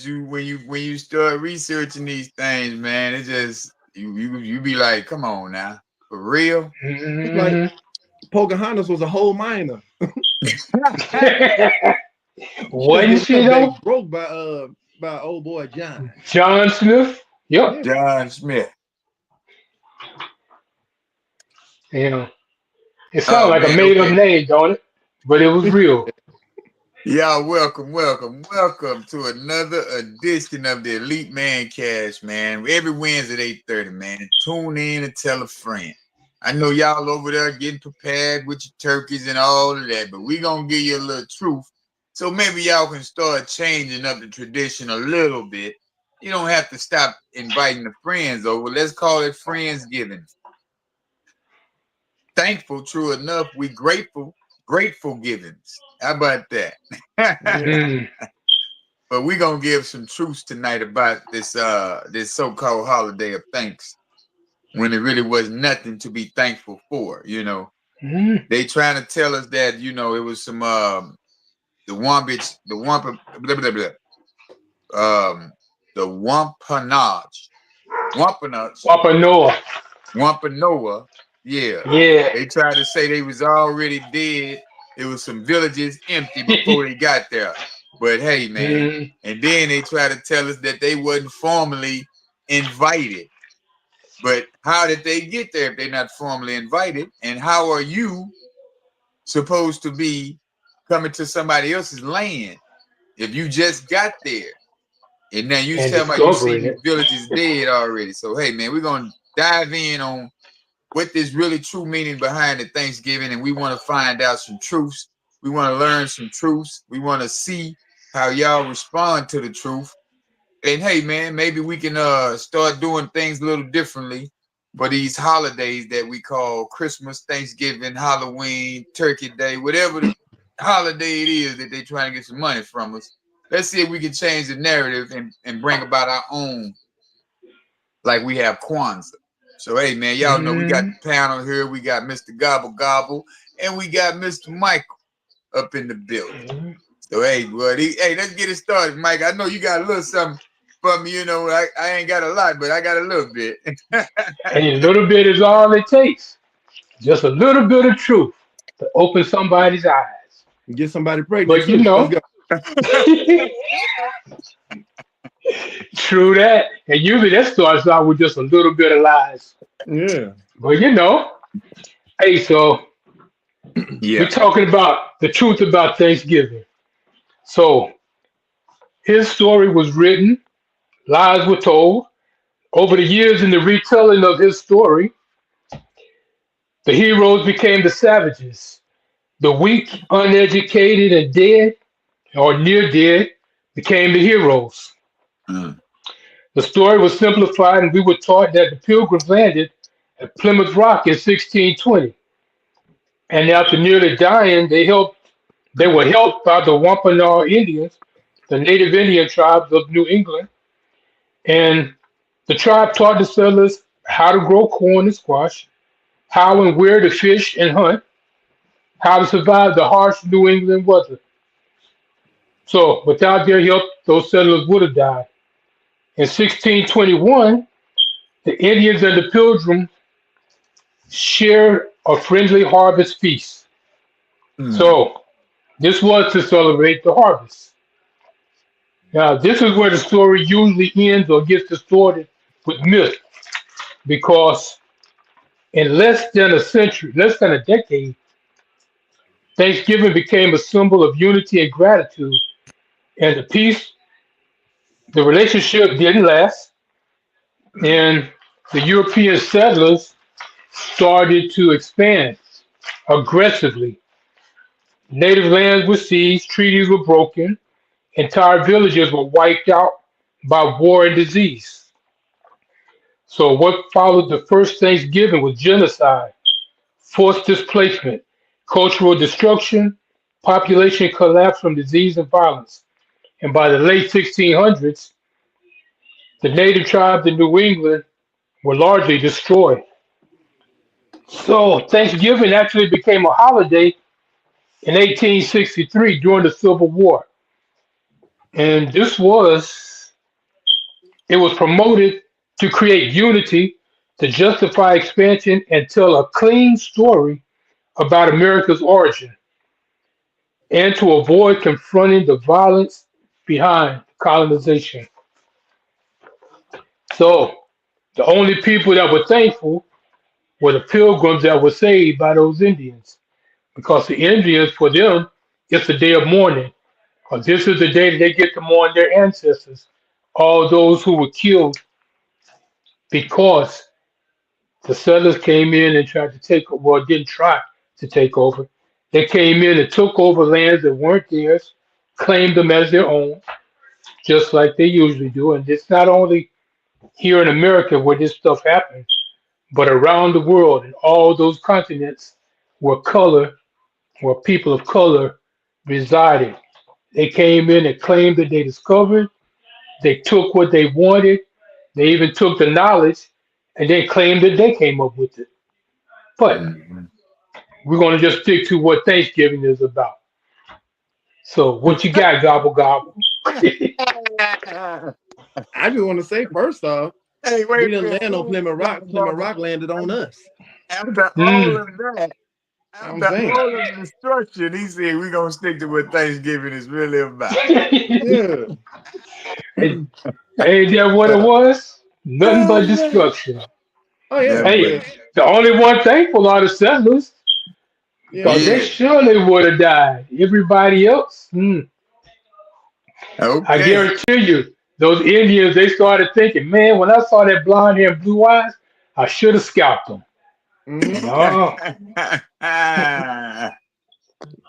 when you start researching these things, man, it just you be like, come on now, for real. It's like Mhm. Pocahontas was a whole minor. She was Wasn't getting she her back though? broke by old boy John. John Smith. Yep. Yeah. John Smith. You know, it sounds Oh like a man, made up okay. name, don't it? But it was real. Y'all, welcome to another edition of the Elite Mancast, man. Every Wednesday at 8:30, man. Tune in and tell a friend. I know y'all over there getting prepared with your turkeys and all of that, but we gonna give you a little truth. So maybe y'all can start changing up the tradition a little bit. You don't have to stop inviting the friends over. Let's call it Friendsgiving. Thankful, true enough, we grateful givings. How about that? Yeah. Mm. But we're gonna give some truths tonight about this so-called holiday of thanks when it really was nothing to be thankful for. Mm. They trying to tell us that it was some the Wampage the Wampa blah, blah, blah, the Wampanoag Wampanoag. Wampanoag, yeah. Yeah. They tried to say they was already dead. It was some villages empty before they got there. But hey, man. Mm. And then they try to tell us that they wasn't formally invited. But how did they get there if they're not formally invited? And how are you supposed to be coming to somebody else's land if you just got there? And now you And tell me you see discovering these it. villages dead already. So hey, man, we're gonna dive in on what there's really true meaning behind the Thanksgiving, and we want to find out some truths. We want to learn some truths. We want to see how y'all respond to the truth. And hey, man, maybe we can start doing things a little differently for these holidays that we call Christmas, Thanksgiving, Halloween, Turkey Day, whatever the holiday it is that they're trying to get some money from us. Let's see if we can change the narrative and bring about our own, like we have Kwanzaa. So hey man, y'all know we got Mm. the panel here. We got Mr. Gobble Gobble, and we got Mr. Michael up in the building. Mm. So hey, buddy, hey, let's get it started, Mike. I know you got a little something for me. I ain't got a lot, but I got a little bit. And a little bit is all it takes. Just a little bit of truth to open somebody's eyes. Get somebody pregnant But you too. Let's know, go. true that. And usually that starts out with just a little bit of lies. Yeah. But hey, so we're Yeah. talking about the truth about Thanksgiving. So his story was written, lies were told. Over the years in the retelling of his story, the heroes became the savages. The weak, uneducated, and dead, or near dead, became the heroes. Mm. The story was simplified, and we were taught that the Pilgrims landed at Plymouth Rock in 1620. And after nearly dying, they were helped by the Wampanoag Indians, the native Indian tribes of New England. And the tribe taught the settlers how to grow corn and squash, how and where to fish and hunt, how to survive the harsh New England weather. So without their help, those settlers would have died. In 1621, the Indians and the Pilgrims shared a friendly harvest feast. Mm. So this was to celebrate the harvest. Now, this is where the story usually ends or gets distorted with myth because in less than a decade, Thanksgiving became a symbol of unity and gratitude. And the relationship didn't last, and the European settlers started to expand aggressively. Native lands were seized, treaties were broken, entire villages were wiped out by war and disease. So, what followed the first Thanksgiving was genocide, forced displacement, cultural destruction, population collapse from disease and violence. And by the late 1600s, the native tribes in New England were largely destroyed. So, Thanksgiving actually became a holiday in 1863 during the Civil War. And this was It was promoted to create unity, to justify expansion, and tell a clean story about America's origin, and to avoid confronting the violence behind colonization. So the only people that were thankful were the pilgrims that were saved by those Indians. Because the Indians, for them, it's a day of mourning. Because this is the day that they get to mourn their ancestors, all those who were killed because the settlers came in and tried to take over, well, didn't try to take over. They came in and took over lands that weren't theirs, claimed them as their own, just like they usually do. And it's not only here in America where this stuff happens, but around the world in all those continents where where people of color resided. They came in and claimed that they discovered, they took what they wanted, they even took the knowledge, and they claimed that they came up with it. But Mhm. we're going to just stick to what Thanksgiving is about. So, what you got, Gobble Gobble? I just want to say first off, Hey, we wait a didn't minute. land on Plymouth Rock. Plymouth Rock landed on us. After all Mm, of that, I'm after saying, all of the destruction, he said we're gonna stick to what Thanksgiving is really about. yeah. ain't that what it was? Nothing but destruction. Oh yeah, That Hey, because boy. the only one thankful are the settlers yeah, because they Yeah. surely would have died. Everybody else, I Okay. guarantee you, those Indians, they started thinking, man, when I saw that blonde hair and blue eyes, I should have scalped them. hmm No.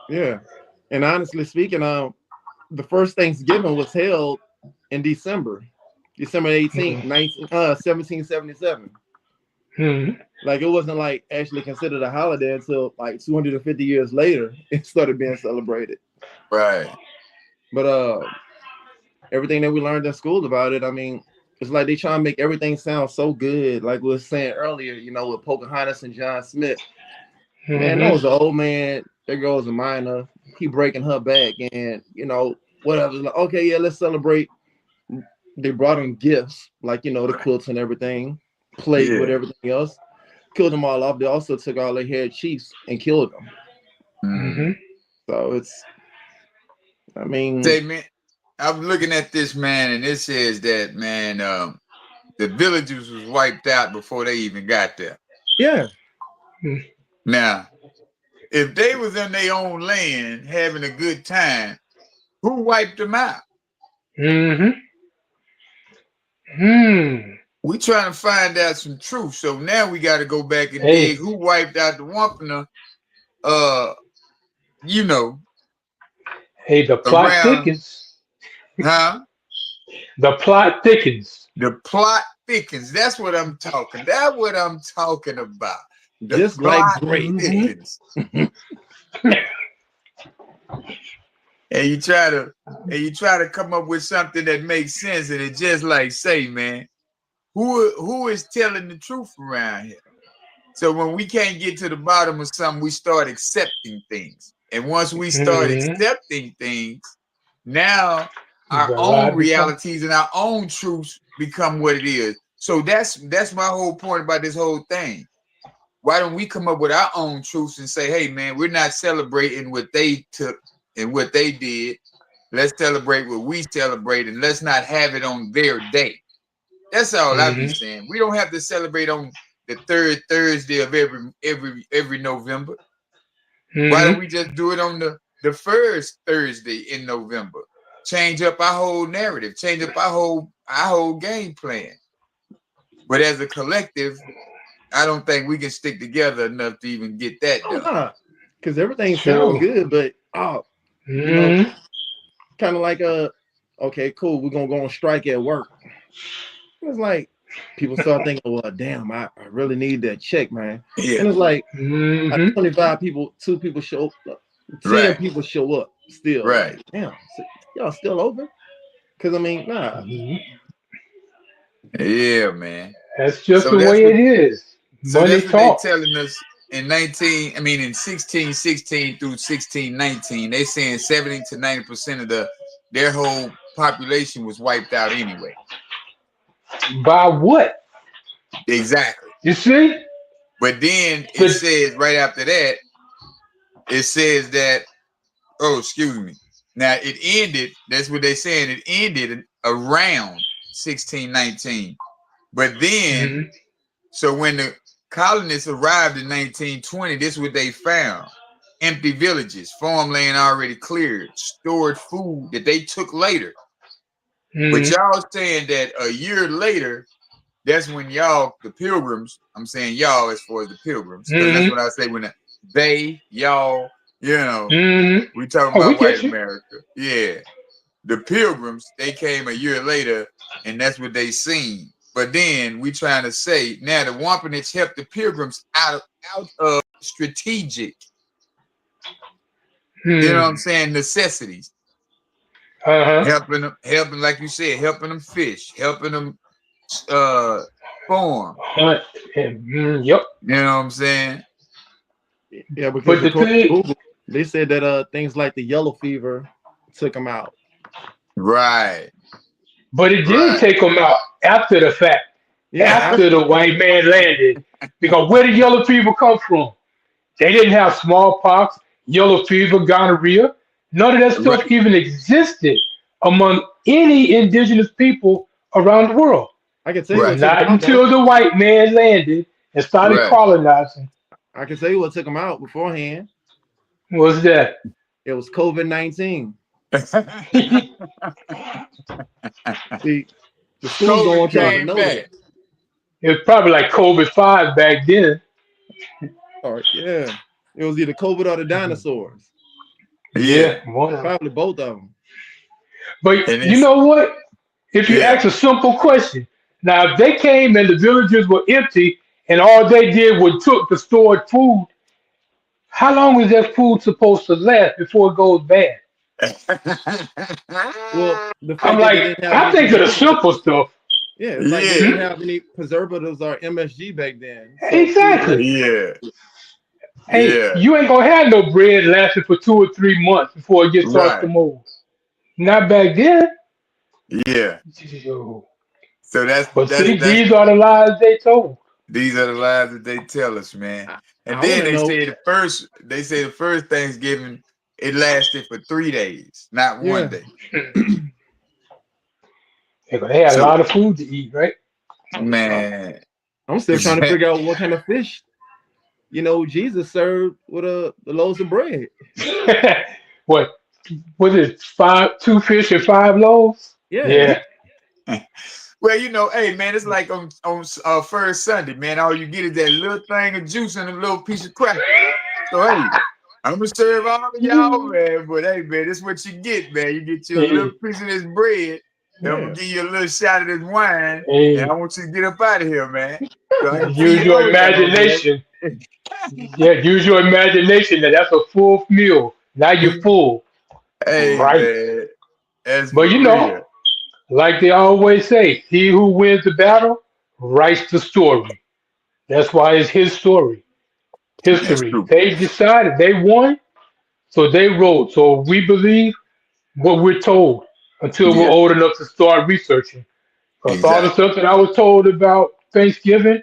yeah. And honestly speaking, the first Thanksgiving was held in December 18th, Mm, 1777. mm, Like it wasn't like actually considered a holiday until like 250 years later it started being celebrated. Right. But everything that we learned in school about it, I mean, it's like they try to make everything sound so good. Like we were saying earlier, with Pocahontas and John Smith. Man, that mhm. was an old man. That girl was a minor. He breaking her back, and whatever. Like, okay, yeah, let's celebrate. They brought him gifts, like the Right. quilts and everything, plate with Yeah. everything else. Killed them all off. They also took all their head chiefs and killed them. Mhm. Mm. So I mean, Say, man, I'm looking at this, man, and it says that, man, the villages was wiped out before they even got there. yeah, Mm, Now, if they was in their own land having a good time, who wiped them out? mhm. Hmm. We trying to find out some truth. So now we got to go back and dig Hey, who wiped out the Wampanoag, uh, you know, hey, the plot around, thickens. huh? The plot thickens. The plot thickens. That's what I'm talking. That's what I'm talking about. The just like plot grapes. Mhm. thickens. And you try to come up with something that makes sense, and it just like say, man, who is telling the truth around here? So when we can't get to the bottom of something, we start accepting things. And once we start Mhm. accepting things, now our The lie own become. realities and our own truths become what it is. So that's my whole point about this whole thing. Why don't we come up with our own truths and say, hey man, we're not celebrating what they took and what they did. Let's celebrate what we celebrate and let's not have it on their day. That's all I be Mhm. saying. We don't have to celebrate on the third Thursday of every November. Why don't Mhm. we just do it on the first Thursday in November? Change up our whole narrative, change up our whole game plan. But as a collective, I don't think we can stick together enough to even get that Oh done. nah, because everything sounds Sure. good, but you know, Mhm. kind of like okay, cool, we're gonna go on strike at work. It's like people start thinking, well, damn, I really need that check, man. Yeah, And it's like Mhm. 25 people, 2 people show up, 10 right, people show up still. right. Like, damn, so y'all still open? Because I mean, nah, Mhm. Yeah, man. That's just So the that's way what it is. so Money that's what they talks. telling us in 1616 through 1619. They saying 70 to 90% of their whole population was wiped out anyway. By what? Exactly. You see? But then it But says right after that, it says that, oh, excuse me. Now it ended, that's what they're saying, it ended around 1619. But then, mhm, so when the colonists arrived in 1920, this is what they found. Empty villages, farmland already cleared, stored food that they took later. But mhm, y'all saying that a year later, that's when y'all, the pilgrims, I'm saying y'all as far as the pilgrims, because that's mhm, what I say when they, y'all, mhm. we talking Oh, we about white get you. America. Yeah. The pilgrims, they came a year later, and that's what they seen. But then we trying to say now the Wampanoags helped the pilgrims out of strategic, you know what I'm Hmm. saying, necessities. Uh-huh. Helping, like you said, helping them fish, helping them farm. Hunt. Yep. You know what I'm saying? Yeah, because But the according to thing, Google, they said that things like the yellow fever took them out. Right, but it did right, take them out after the fact, Yeah, after the white man landed. Because where did yellow fever come from? They didn't have smallpox, yellow fever, gonorrhea. None of that right, stuff even existed among any indigenous people around the world. I can tell you right, what took them Not out though. until the white man landed and started right. colonizing. I can tell you what took them out beforehand. Was that? It was COVID-19. It See, the schools don't COVID want y'all to came know back. that. was probably like COVID-5 back then. Or yeah, it was either COVID or the dinosaurs. Yeah, Yeah, one of 'em. Probably both of them. But and you it's know what? If you yeah. ask a simple question, now if they came and the villages were empty and all they did was took the stored food, how long is that food supposed to last before it goes bad? Well, the I'm fact that they like, didn't have I any think of the simple preservatives. stuff. Yeah, it's like they Yeah, didn't Hmm? have any preservatives or MSG back then, so food Exactly. lasted. yeah, Hey, yeah. you ain't gonna have no bread lasting for 2 or 3 months before it gets starts to Right. mold. Not back then. Yeah. So that's But that's see, that's these are the lies they told. these are the lies that they tell us, man. And I then want to they know. say the first Thanksgiving it lasted for 3 days, not one Yeah, day. They had a So lot of food to eat, right? I'm, man, I'm still trying to figure out what kind of fish Jesus served with the loaves of bread. What was it? Five, two fish and five loaves. Yeah, Yeah. well, hey man, it's like on first Sunday, man. All you get is that little thing of juice and a little piece of cracker. So hey, I'm gonna serve all of y'all, man. But hey, man, this is what you get, man. You get you a little Hey, piece of this bread, and I'm gonna yeah. give you a little shot of this wine, and I hey, want you to get up out of here, man. So I ain't use feed your all y'all, man. imagination. Yeah, use your imagination. That's a full meal. Now you're full, Hey, right? man, that's But for real. like they always say, he who wins the battle writes the story. That's why it's his story, That's history. true. They decided they won, so they wrote. So we believe what we're told until we're Yeah, old enough to start researching. Because all the exactly. stuff that I was told about Thanksgiving,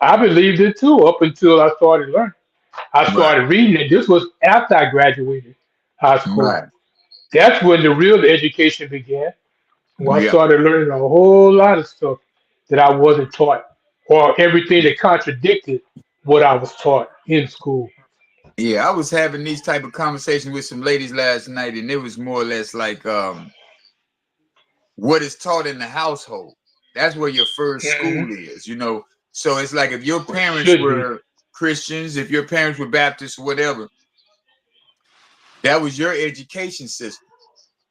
I believed it too up until I started learning. I Right, started reading it. This was after I graduated high school. right. That's when the real education began. When I Yeah, started learning a whole lot of stuff that I wasn't taught, or everything that contradicted what I was taught in school. yeah. I was having these type of conversations with some ladies last night, and it was more or less like what is taught in the household. That's where your first Hmm. school is. So it's like if your Or parents should be. were Christians, if your parents were Baptists, whatever, that was your education system.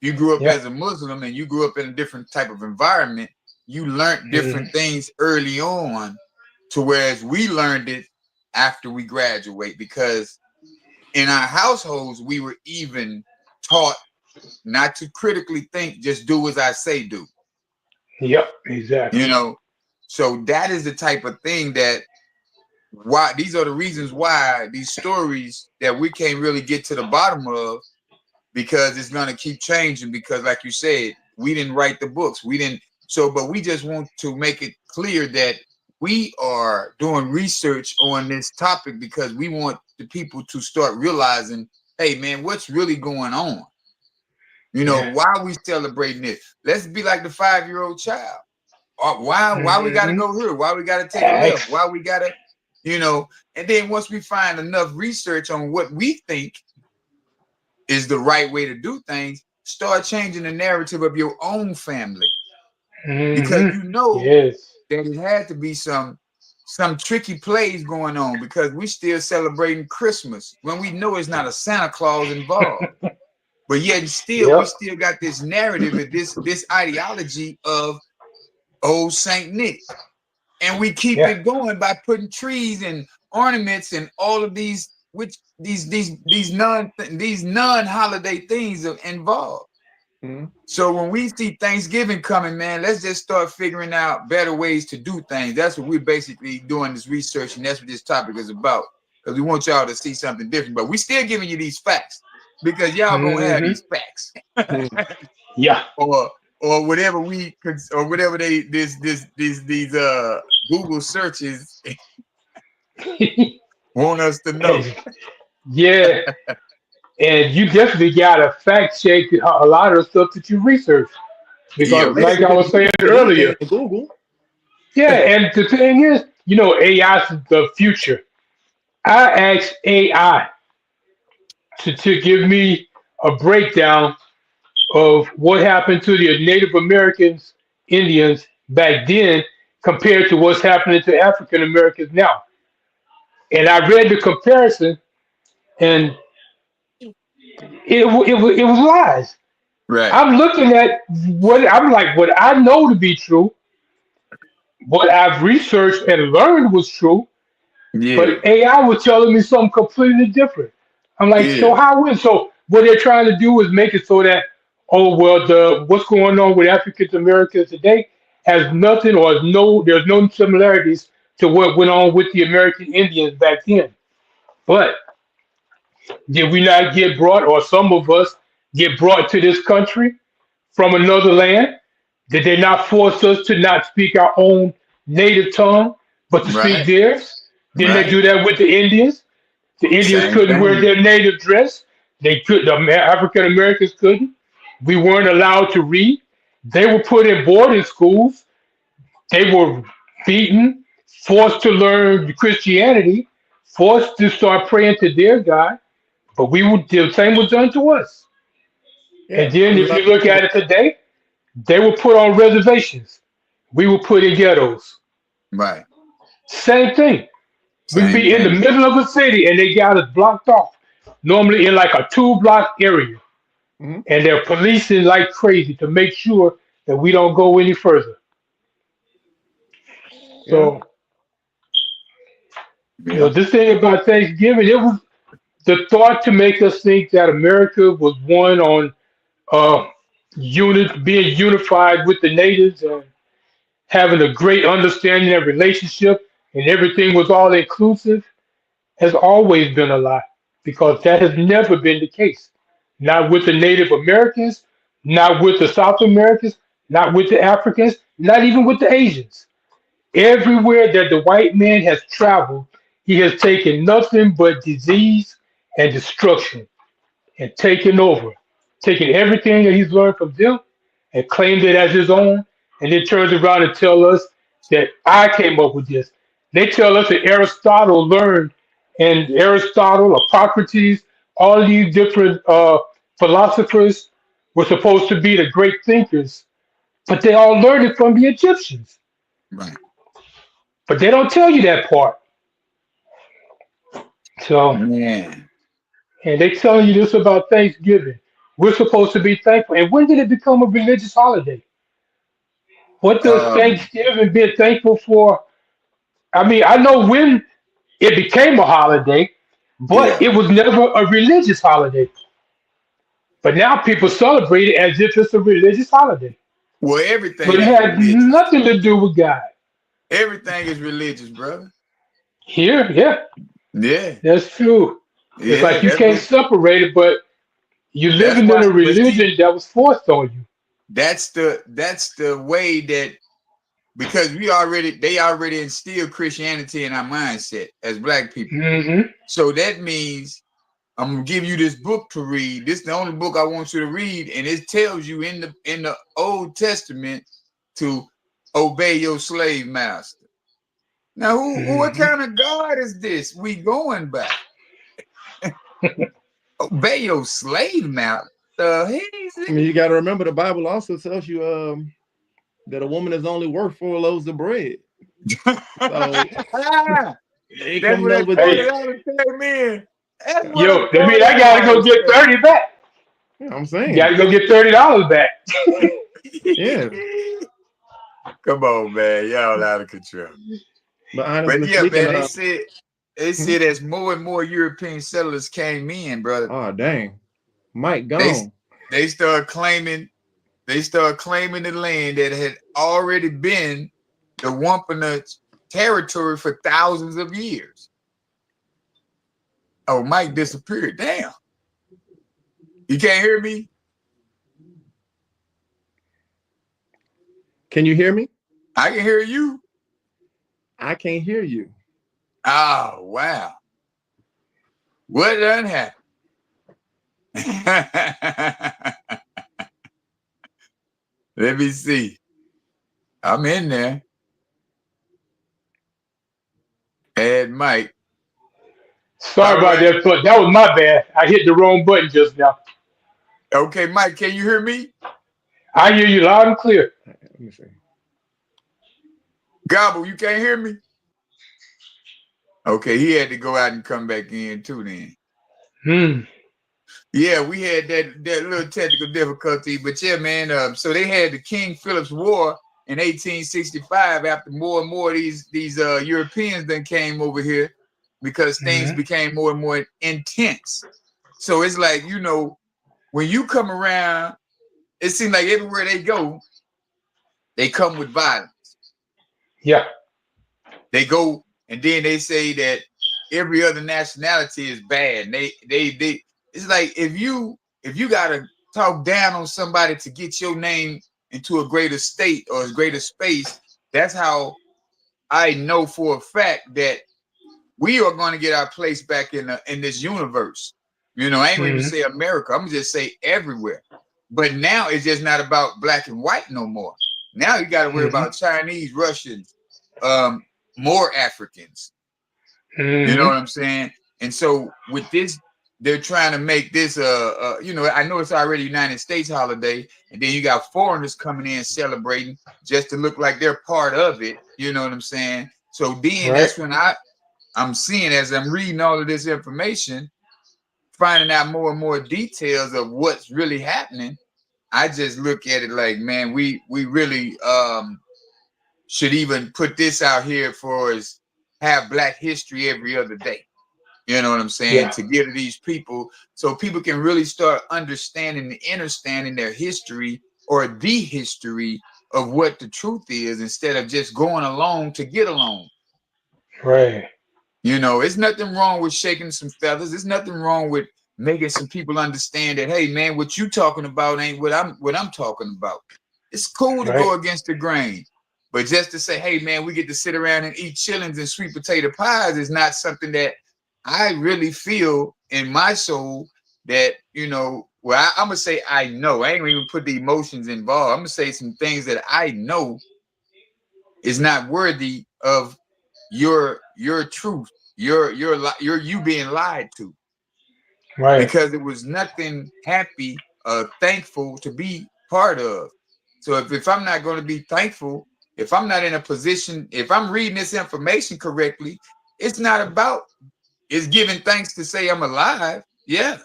You grew up Yeah. as a Muslim and you grew up in a different type of environment. You learned Hmm. different things early on, to whereas we learned it after we graduate, because in our households we were even taught not to critically think, just do as I say do. Yep. You Exactly. know, so that is the type of thing that why these are the reasons why these stories that we can't really get to the bottom of, because it's gonna keep changing. Because, like you said, we didn't write the books. We didn't So, but we just want to make it clear that we are doing research on this topic because we want the people to start realizing, hey man, what's really going on? You know, Yeah. why are we celebrating it? Let's be like the 5-year-old child. Why we gotta Mm-hmm. go here? Why we gotta take a left? X. Why we gotta, you know, and then once we find enough research on what we think is the right way to do things, start changing the narrative of your own family. Because Mm-hmm. you know Yes. that it had to be some tricky plays going on because we still celebrating Christmas when we know it's not a Santa Claus involved. But yet and still, we Yep. still got this narrative and this ideology of old Saint Nick. And we keep Yeah. it going by putting trees and ornaments and all of these which these non-holiday things are involved. Mm-hmm. So when we see Thanksgiving coming, man, let's just start figuring out better ways to do things. That's what we're basically doing this research, and that's what this topic is about. Because we want y'all to see something different. But we still giving you these facts because y'all gonna have Mm-hmm. these facts. Yeah. or whatever or whatever these Google searches want us to know. And yeah, and you definitely got to fact check a lot of stuff that you research Yeah, because, Yeah, like I research. because was you saying can put anything earlier, in Google. yeah. And the thing is, AI is the future. I asked AI to give me a breakdown of what happened to the Native Americans, Indians back then compared to what's happening to African Americans now. And I read the comparison, and it was lies. Right. I'm looking at what I know to be true, what I've researched and learned was true, Yeah. but AI was telling me something completely different. I'm like, Yeah. so how is so what they're trying to do is make it so that, oh well, the what's going on with African Americans today has nothing or there's no similarities to what went on with the American Indians back then. But did we not get brought, or some of us get brought to this country from another land? Did they not force us to not speak our own native tongue, but to speak Right. theirs? Didn't they Right. do that with the Indians? The Indians Same couldn't wear thing. their native dress. They could. The African Americans couldn't. We weren't allowed to read. They were put in boarding schools. They were beaten, forced to learn Christianity, forced to start praying to their God. But the same was done to us. And Yeah, then because a if lot you of look people at it today, they were put on reservations. We were put in ghettos. Right. Same thing. We could Same be in the thing. middle of a city and they got us blocked off, normally in like a 2 block area. hmm And they're policing like crazy to make sure that we don't go any further. yeah, So, Yeah. this thing about Thanksgiving, it was the thought to make us think that America was one on being unified with the natives and having a great understanding and relationship and everything was all inclusive has always been a lie because that has never been the case. Not with the Native Americans, not with the South Americans, not with the Africans, not even with the Asians. Everywhere that the white man has traveled, he has taken nothing but disease and destruction and taken over, taking everything that he's learned from them and claimed it as his own, and then turns around and tell us that I came up with this. They tell us that Aristotle learned, and Aristotle, Hippocrates, all these different philosophers were supposed to be the great thinkers, but they all learned it from the Egyptians. Right. But they don't tell you that part. So, Man. and they telling you this about Thanksgiving. We're supposed to be thankful. And when did it become a religious holiday? What does Um. Thanksgiving being thankful for? I mean, I know when it became a holiday, but Yeah. it was never a religious holiday. But now people celebrate it as if it's a religious holiday. Well, But everything it is had religious. nothing to do with God. Everything is religious, brother. Here, yeah, Yeah. that's true. It's Yeah. like you That's can't what. separate it, but you're That's living in why. a But see, religion that was forced on you. that's the way that, because they already instilled Christianity in our mindset as black people. Mm-hmm. So that means I'm gonna give you this book to read. This is the only book I want you to read, and it tells you in the Old Testament to obey your slave master. Now, what Mm-hmm. kind of God is this we going by? Obey your slave master. The hell is I mean, you got to remember the Bible also tells you that a woman is only worth 4 loaves of bread. So it? they That's coming what up that with Hey, this. $40 came in. That's what yo, a that mean I gotta go $40 get 30 back. Yeah, I'm saying, Gotta go get $30 back. yeah. Come on, man. Y'all out of control. But But honestly yeah, speaking, man, they hmm? said as more and more European settlers came in, brother, Oh dang, Mike they gone. they start claiming the land that had already been the Wampanoag territory for thousands of years. Oh, Mike disappeared. Damn. You can't hear me? Can you hear me? I can hear you. I can't hear you. Oh, wow. What done happened? Let me see. I'm in there. Add Mike. Sorry All about right. that, but that was my bad. I hit the wrong button just now. Okay, Mike, can you hear me? I hear you loud and clear. Let me see. Gobble, you can't hear me? Okay, he had to go out and come back in too then. Hmm. Yeah, we had that little technical difficulty, but yeah, man. So they had the King Philip's War in 1865 after more and more of these Europeans then came over here because things Mm-hmm. became more and more intense. So it's like, when you come around, it seems like everywhere they go, they come with violence. Yeah. They go and then they say that every other nationality is bad. And they it's like if you gotta talk down on somebody to get your name into a greater state or a greater space, that's how I know for a fact that we are going to get our place back in this universe. I ain't gonna even Mm-hmm. say America. I'm gonna just say everywhere. But now it's just not about black and white no more. Now you got to worry Mm-hmm. about Chinese, Russians, um, more Africans. You know Mm-hmm. what I'm saying? And so with this, they're trying to make this I know it's already United States holiday, and then you got foreigners coming in celebrating just to look like they're part of it. You know what I'm saying? So then Right. that's when I'm seeing, as I'm reading all of this information, finding out more and more details of what's really happening. I just look at it like, man, we really should even put this out here for us, have Black history every other day. You know what I'm saying? Yeah. To give to these people so people can really start understanding and understanding their history or the history of what the truth is instead of just going along to get along. Right. It's nothing wrong with shaking some feathers. There's nothing wrong with making some people understand that, hey man, what you talking about ain't what I'm talking about. It's cool to Right. go against the grain. But just to say, hey man, we get to sit around and eat chillings and sweet potato pies is not something that I really feel in my soul that, I'm gonna say I know. I ain't gonna even put the emotions involved. I'm gonna say some things that I know is not worthy of your truth, your you being lied to, Right. because it was nothing happy, thankful to be part of. So if I'm not going to be thankful, if I'm not in a position, if I'm reading this information correctly, it's not about, it's giving thanks to say I'm alive, yeah,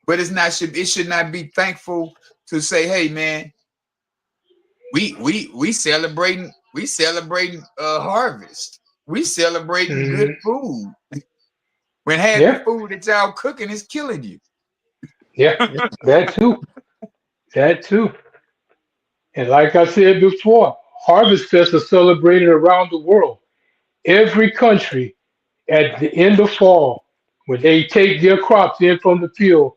but it should not be thankful to say, hey man, we celebrating harvest. We celebrating good Mm-hmm. food when half the Yeah. food that y'all cooking is killing you. Yeah. Yeah. That too. That too. And like I said before, harvest fests are celebrated around the world. Every country at the end of fall, when they take their crops in from the field,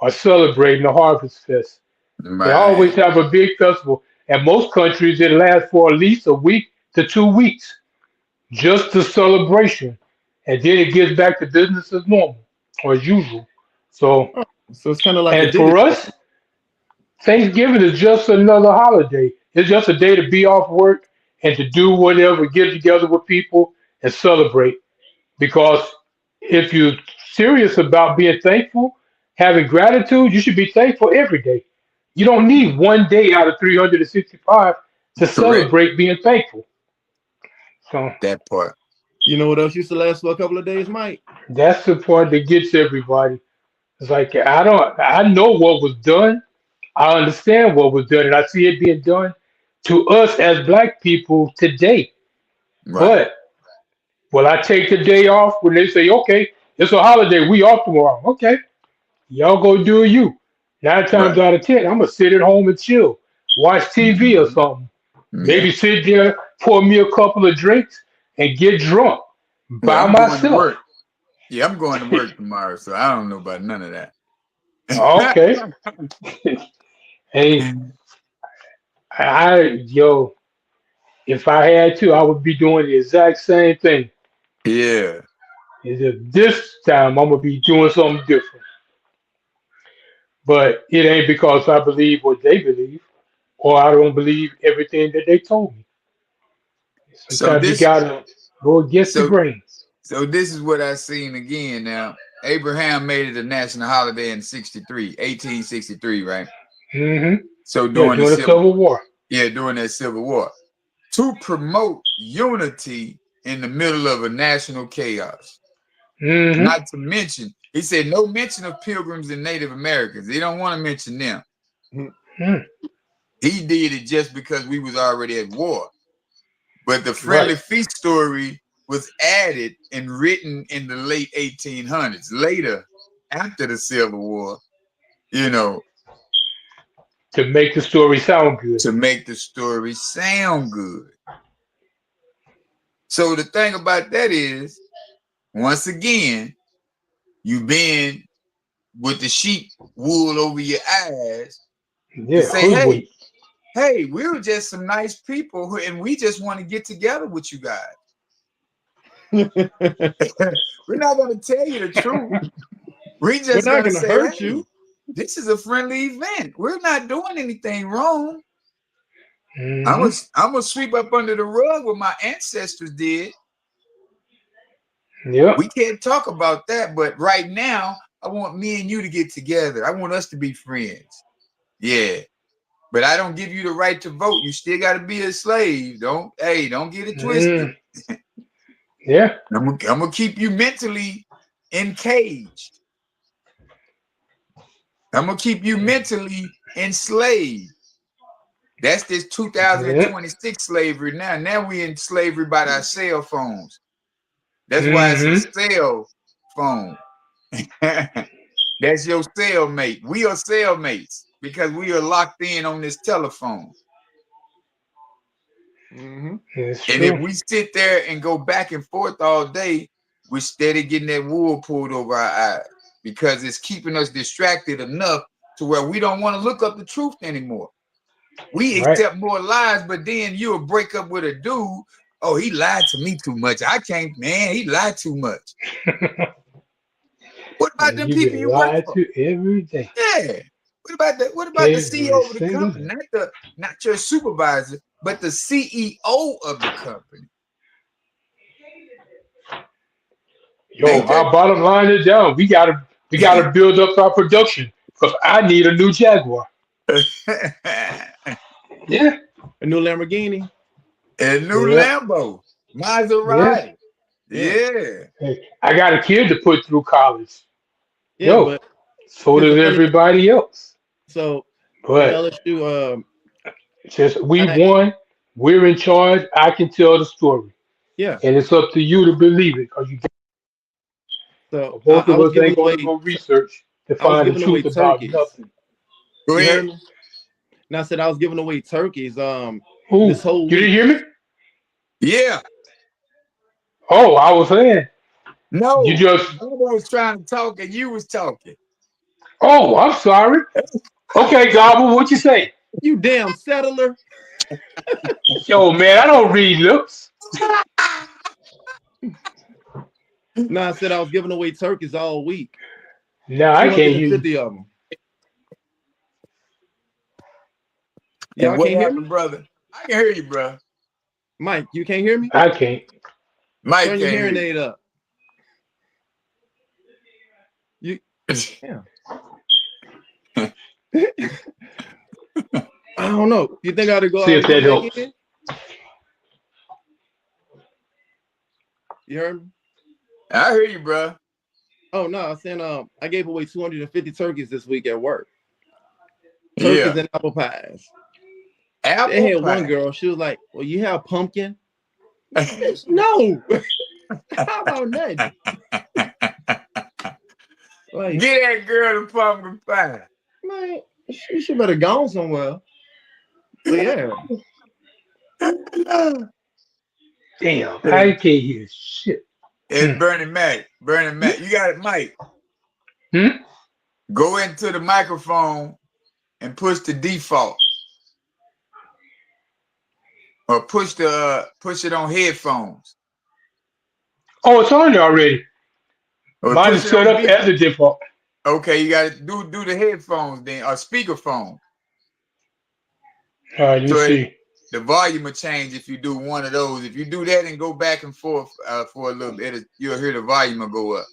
are celebrating the harvest fest. They always Right. have a big festival. And most countries, it lasts for at least a week to 2 weeks, just the celebration. And then it gets back to business as normal or as usual. So, Oh, so it's kind of like a and Diddy for Day. us, Thanksgiving is just another holiday. It's just a day to be off work and to do whatever, get together with people and celebrate. Because if you're serious about being thankful, having gratitude, you should be thankful every day. You don't need one day out of 365 to Correct. celebrate being thankful. So That part. You know what else used to last for a couple of days, Mike? that's the part that gets everybody. It's like I know what was done. I understand what was done, and I see it being done to us as black people today. Right. But will I take the day off when they say, okay, it's a holiday, we off tomorrow? Okay, y'all go do you. 9 times Right. out of 10, I'm gonna sit at home and chill, watch TV or Mhm. something. Yeah. Maybe sit there, pour me a couple of drinks, and get drunk Well, by I'm going to myself. work. Yeah, I'm going to work tomorrow, so I don't know about none of that. Okay. Hey, yo, if I had to, I would be doing the exact same thing. Yeah. Is if this time I'm gonna be doing something different. But it ain't because I believe what they believe, or I don't believe everything that they told me. So Sometimes you this gotta go against the so grain. so this is what I seen again now. Abraham made it a national holiday in 1863, right? Hmm. So Yeah, during the during the civil Civil War. yeah, during that civil war. To promote unity in the middle of a national chaos. Hmm. Not to mention, he said no mention of pilgrims and Native Americans. They don't want to mention them. He did it just because we was already at war. But the Right. friendly feast story was added and written in the late 1800s, later after the Civil War, you know, To make the story sound good. to make the story sound good. So the thing about that is, once again, you've been with the sheep wool over your eyes to Yeah, say, hoodwink. hey, we were just some nice people and we just want to get together with you guys. We're not going to tell you the truth. We're We're just not going to gonna say, hurt hey, you. this is a friendly event. We're not doing anything wrong. Hmm. I'm gonna sweep up under the rug what my ancestors did. Yep. We can't talk about that, but right now, I want me and you to get together. I want us to be friends. Yeah. But I don't give you the right to vote. You still got to be a slave. Don't get it twisted. Mm. Yeah. I'm gonna keep you mentally encaged. I'm gonna keep you mentally enslaved. That's this Yeah. 2026 slavery now. Now we in slavery by our cell phones. That's why it's a Hmm. cell phone. That's your cellmate. We are cellmates because we are locked in on this telephone. Hmm. It's And if true. we sit there and go back and forth all day, we're steady getting that wool pulled over our eyes because it's keeping us distracted enough to where we don't want to look up the truth anymore. We Right. accept more lies, but then you'll break up with a dude. Oh, he lied to me too much. I can't, man, he lied too much. What about them You people get you work lied for? to every day. Yeah. What about the Every CEO of the single company? day. Not your supervisor, but the CEO of the company. Yo, Ain't that our bottom line is down. We gotta build up our production because I need a new Jaguar. Yeah. A new Lamborghini. a new Yeah. Lambo, Yeah. Maserati? Yeah, Yeah. Hey, I got a kid to put through college. yeah. Yo, But so here's the does funny thing. everybody else. So at But LSU, since we I won, we're in charge. I can tell the story, yeah. and it's up to you to believe it. Because So both I of was us giving ain't going to away. go research to I was find the giving away truth about turkeys. nothing. Go You ahead. heard me? And I said I was giving away turkeys. Who? This whole You didn't week. hear me? Yeah. Oh, I was saying you No. just. Bubba was trying to talk and you was talking. Oh, I'm sorry. Okay, Gobble, what you say? You damn settler. Yo, man, I don't read lips. Nah, I said I was giving away turkeys all week. Nah, I can't hear you. 250 of them. And Y'all what can't hear me? happened, brother? I can hear you, bro. Mike, you can't hear me? I can't. Mike Turn your can't hearing hear aid up. You you. yeah. I don't know. You think I ought to go See out if and that come back helps. in? You heard me? I hear you, bro. Oh no, I'm saying I gave away 250 turkeys this week at work. Yeah. Turkeys and apple pies. They Apple had one pie. girl, she was like, well, you have pumpkin? Bitch, no. How about nothing? Like, Get that girl the pumpkin pie. man, she better go somewhere. But yeah. Damn, I can't hear shit. It's Bernie Mac. Bernie Mac. You got it, Mike. Hmm? Go into the microphone and push the default. Or push it on headphones. Oh, it's on there already. Or Mine push is it set on up beat. as a default. Okay, you gotta do the headphones then, or speakerphone. All right, let me So see. the volume will change if you do one of those. If you do that and go back and forth for a little bit, you'll hear the volume will go up.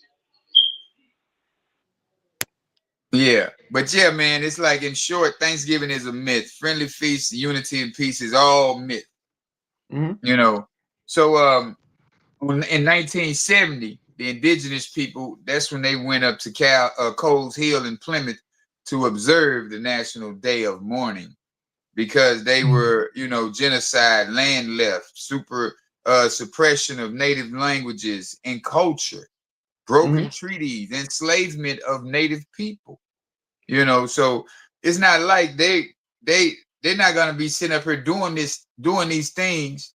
Yeah, but yeah, man, it's like, in short, Thanksgiving is a myth. Friendly feast, unity, and peace is all myth. Mm-hmm. You know, so in 1970, the indigenous people, that's when they went up to Coles Hill in Plymouth to observe the National Day of Mourning, because they were, genocide, land left, suppression of native languages and culture, broken treaties, enslavement of native people. So it's not like they're not gonna be sitting up here doing these things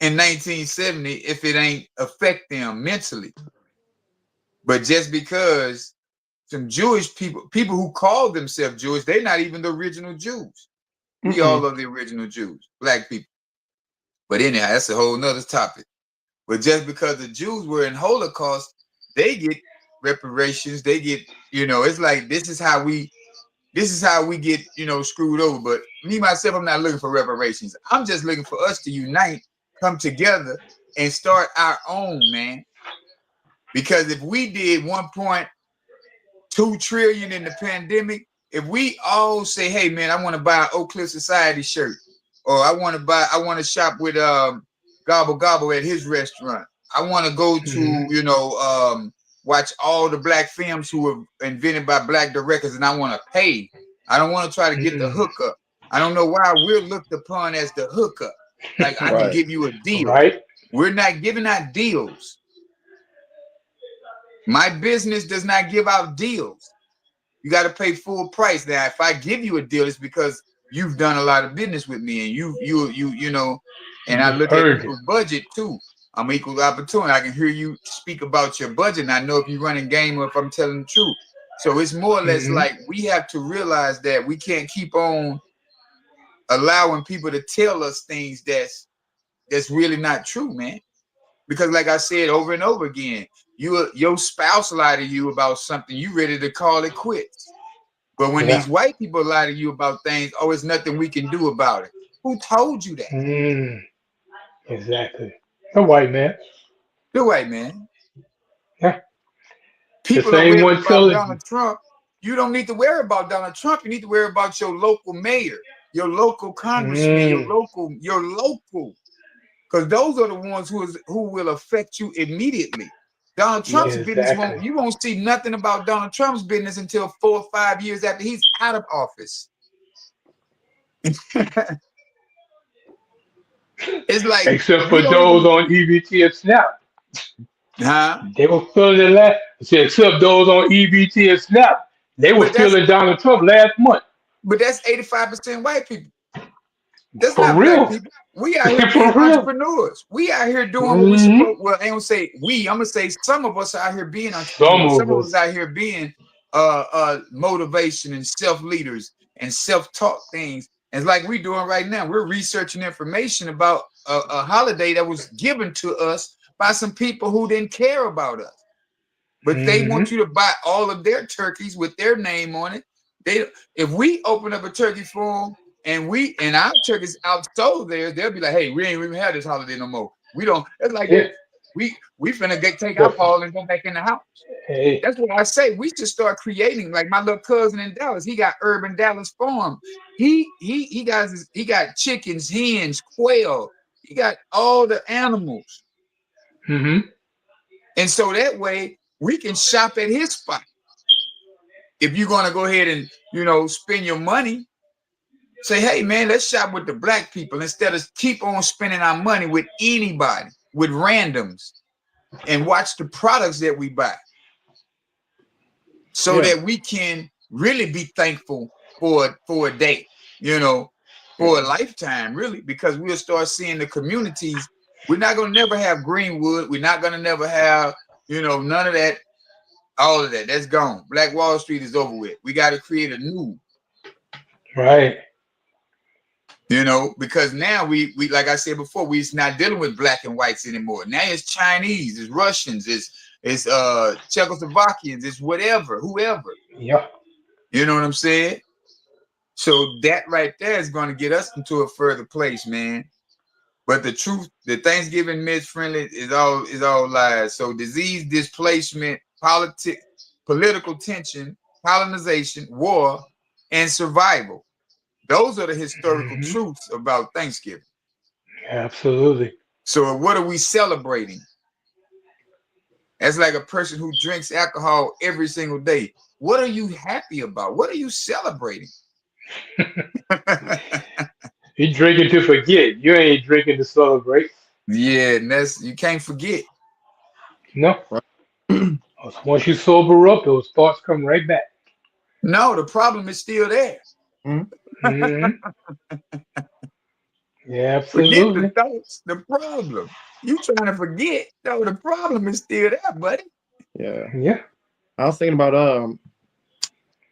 in 1970 if it ain't affect them mentally. But just because some Jewish people who call themselves Jewish, they're not even the original Jews. We all are the original Jews, black people. But anyhow, that's a whole nother topic. But just because the Jews were in Holocaust, they get reparations. They get, it's like this is how we get, screwed over. But me, myself, I'm not looking for reparations. I'm just looking for us to unite, come together, and start our own, man. Because if we did 1.2 trillion in the pandemic, if we all say, hey, man, I want to buy an Oak Cliff Society shirt, or I want to shop with Gobble Gobble at his restaurant. I want to go to, watch all the black films who were invented by black directors, and I want to pay. I don't want to try to get the hookup. I don't know why we're looked upon as the hookup. Like, I can give you a deal. Right. We're not giving out deals. My business does not give out deals. You got to pay full price. Now, if I give you a deal, it's because you've done a lot of business with me, and and I look at people's budget too. I'm equal opportunity. I can hear you speak about your budget, and I know if you're running game or if I'm telling the truth. So it's more or less like we have to realize that we can't keep on allowing people to tell us things that's really not true, man. Because like I said over and over again, your spouse lie to you about something, you ready to call it quits. But when these white people lie to you about things, oh, it's nothing we can do about it. Who told you that? Exactly. The white man. The white man. Yeah. People the are same worried one about telling Donald Trump. You don't need to worry about Donald Trump. You need to worry about your local mayor, your local congressman, your local. Because those are the ones who will affect you immediately. Donald Trump's business you won't see nothing about Donald Trump's business until 4 or 5 years after he's out of office. It's like, except for those on EBT and SNAP. Huh? They were feeling it last. Except those on EBT and SNAP. They were feeling Donald Trump last month. But that's 85% white people. That's For not real. black people. We out here being entrepreneurs. We out here doing what we're supposed. Well, I don't say we. I'm gonna say some of us out here being entrepreneurs. Some of us out here being motivation and self leaders and self-taught things. And like we're doing right now, we're researching information about a holiday that was given to us by some people who didn't care about us. But they Mm-hmm. want you to buy all of their turkeys with their name on it. They, if we open up a turkey for them and our turkeys outsold theirs, they'll be like, "Hey, we ain't even have this holiday no more. We don't." It's like Yeah. that. We finna take our But, ball and go back in the house. hey, That's what I say. We should start creating. Like my little cousin in Dallas, he got Urban Dallas Farm. He got chickens, hens, quail. He got all the animals, mm-hmm. and so that way we can shop at his spot. If you're gonna go ahead and spend your money, say, hey man, let's shop with the black people instead of keep on spending our money with anybody, with randoms, and watch the products that we buy, so Yeah. that we can really be thankful for a day, for a Yeah. lifetime, really, because we'll start seeing the communities. We're not gonna never have Greenwood. We're not gonna never have, none of that. All of that, that's gone. Black Wall Street is over with. We got to create a new, Right. because now we like I said before, we're not dealing with black and whites anymore. Now it's Chinese, it's Russians, it's Czechoslovakians, it's whoever. Yeah. You know what I'm saying? So that right there is going to get us into a further place, man. But the truth, the Thanksgiving myth friendly is all lies. So disease, displacement, political tension, colonization, war, and survival. Those are the historical Mm-hmm. truths about Thanksgiving. Absolutely. So what are we celebrating? That's like a person who drinks alcohol every single day. What are you happy about? What are you celebrating? You're drinking to forget. You ain't drinking to celebrate. Yeah, and you can't forget. No. Right. 'Cause once you sober up, those thoughts come right back. No, the problem is still there. Mhm. Mm-hmm. Yeah, Forget the absolutely. thoughts, the problem. You trying to forget? No, the problem is still there, buddy. Yeah. Yeah. I was thinking about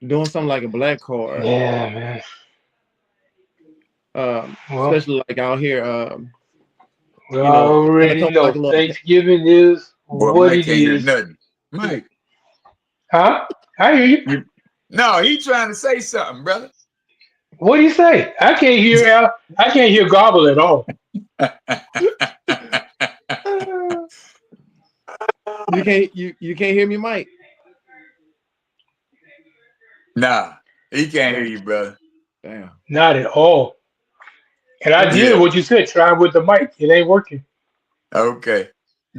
doing something like a black card. Yeah, man. Well, Especially like out here, we it's gonna already come with like know a little Thanksgiving is Boy, what Mike it can't hear is. nothing. Mike, Huh? I hear you. no, he trying to say something, brother. What do you say? I can't hear Al. I can't hear Gobble at all. you can't hear me, Mike. Nah, he can't hear Damn. you, brother. Damn. Not at all. And I did Yeah, what you said. Try with the mic. It ain't working. okay.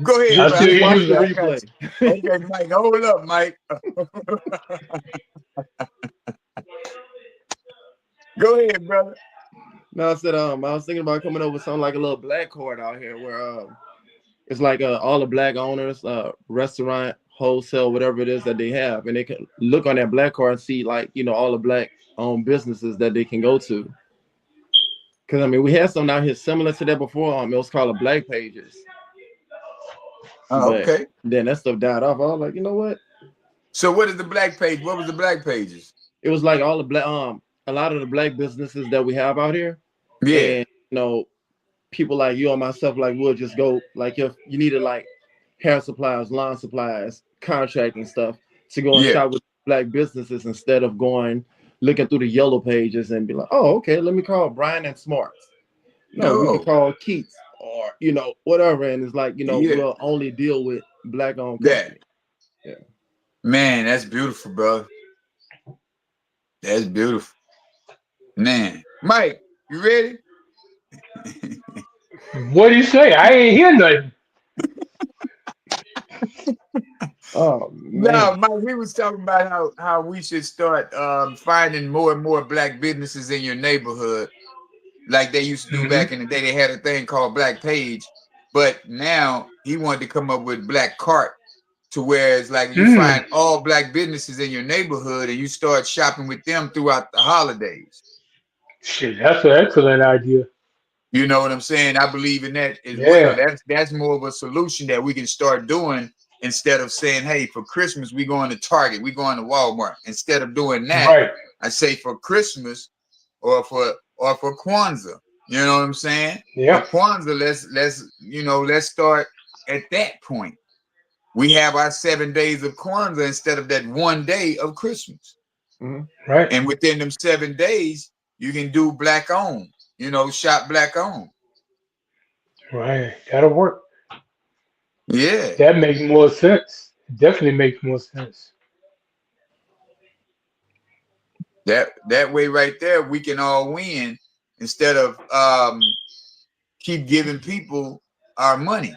Go ahead, I Just bro. I still just hear got watch you the you. I though. got replay. you. Okay, Mike, hold up, Mike. Go ahead, brother. No, I said I was thinking about coming up with something like a little black card out here where it's like all the black owners, restaurant, wholesale, whatever it is that they have, and they can look on that black card and see like all the black owned businesses that they can go to. Because I mean, we had something out here similar to that before. It was called a Black Pages, Oh, but okay. then that stuff died off. I was like, you know what? So what is the black page? What was the black pages? It was like all the black, a lot of the black businesses that we have out here, Yeah, and people like you and myself, like we'll just go like if you needed like hair supplies, lawn supplies, contracting stuff to go and yeah. shop with black businesses instead of going looking through the yellow pages and be like, oh, okay, let me call Brian and Smarts. No, we could No, call Keats or whatever, and it's like yeah. we'll only deal with black owned That companies. Yeah. man, that's beautiful, bro. That's beautiful, man. Mike, you ready? What do you say? I ain't hear nothing. Oh No, man. Mike, we was talking about how we should start finding more and more black businesses in your neighborhood, like they used to do Hmm. back in the day. They had a thing called Black Page, but now he wanted to come up with Black Cart, to where it's like you Hmm. find all black businesses in your neighborhood and you start shopping with them throughout the holidays. Shit, that's an excellent idea. You know what I'm saying? I believe in that as well. Yeah. That's more of a solution that we can start doing instead of saying, hey, for Christmas, we going to Target, we going to Walmart. Instead of doing that, Right. I say for Christmas or for Kwanzaa. You know what I'm saying? For Yeah. Kwanzaa, let's start at that point. We have our 7 days of Kwanzaa instead of that one day of Christmas. Mhm. Right. And within them 7 days, you can do black owned, shop black owned. Right. That'll work. Yeah. That makes more sense. Definitely makes more sense. That way right there, we can all win instead of keep giving people our money.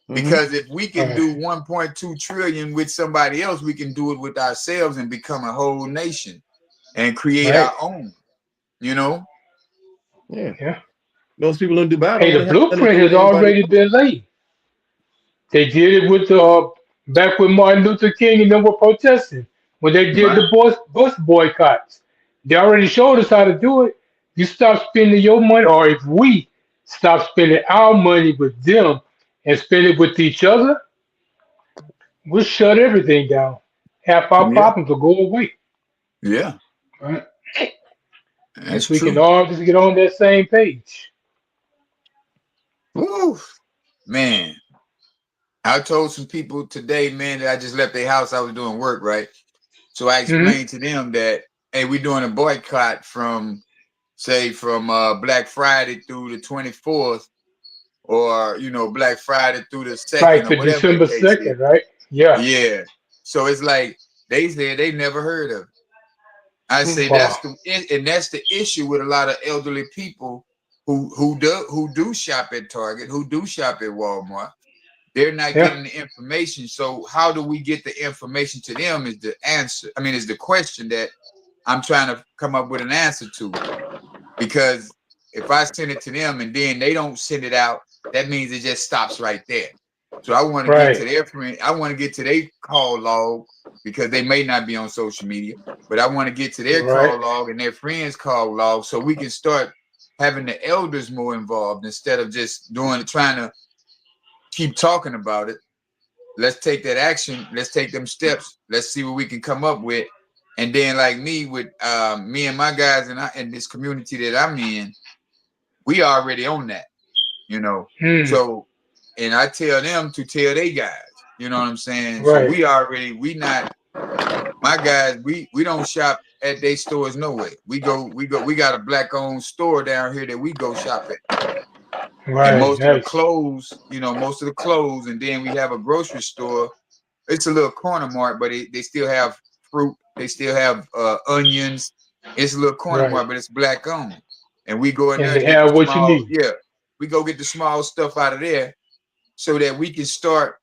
Mhm. Because if we can Right. do 1.2 trillion with somebody else, we can do it with ourselves and become a whole nation and create Right. our own, you know? Yeah. Yeah. Those people in Dubai don't Hey, want the to have nothing to blueprint do with has anybody already else. been laid. They did it with back when Martin Luther King and them were protesting when they did Right. the bus boycotts. They already showed us how to do it. You stop spending your money, or if we stop spending our money with them and spend it with each other, we'll shut everything down. Half our Yeah. problems will go away. Yeah. Right? That's If we can true. all just get on that same page. Woo. Man, I told some people today, man, that I just left their house. I was doing work, right? So I Hmm. explained to them that, hey, we're doing a boycott from Black Friday through the 24th, or Black Friday through the Right 2nd, or to whatever the December case is. 2nd, right? Yeah. Yeah. So it's like they said they never heard of it. I Hmm. say Wow. that's the issue with a lot of elderly people who do shop at Target, who do shop at Walmart. They're not Yeah. getting the information. So how do we get the information to them is the answer. I mean, is the question that I'm trying to come up with an answer to. Because if I send it to them and then they don't send it out, that means it just stops right there. So I want to get Right. to their friend. I want to get to their call log because they may not be on social media, but I want to get to their Right. call log and their friends' call log so we can start having the elders more involved instead of just trying to keep talking about it. Let's take that action. Let's take them steps. Let's see what we can come up with. And then, like me, with me and my guys in this community that I'm in, we already on that, you know. Hmm. So, and I tell them to tell they guys, you know what I'm saying? So Right. we not my guys, we don't shop at their stores no way. We got a black owned store down here that we go shop at. And Right. Nice. most of the clothes, and then we have a grocery store. It's a little corner mart, but they still have fruit. They still have onions. It's a little corner Right. mart, but it's black owned. And we go in And there they and get the have what you small, need. yeah. We go get the small stuff out of there so that we can start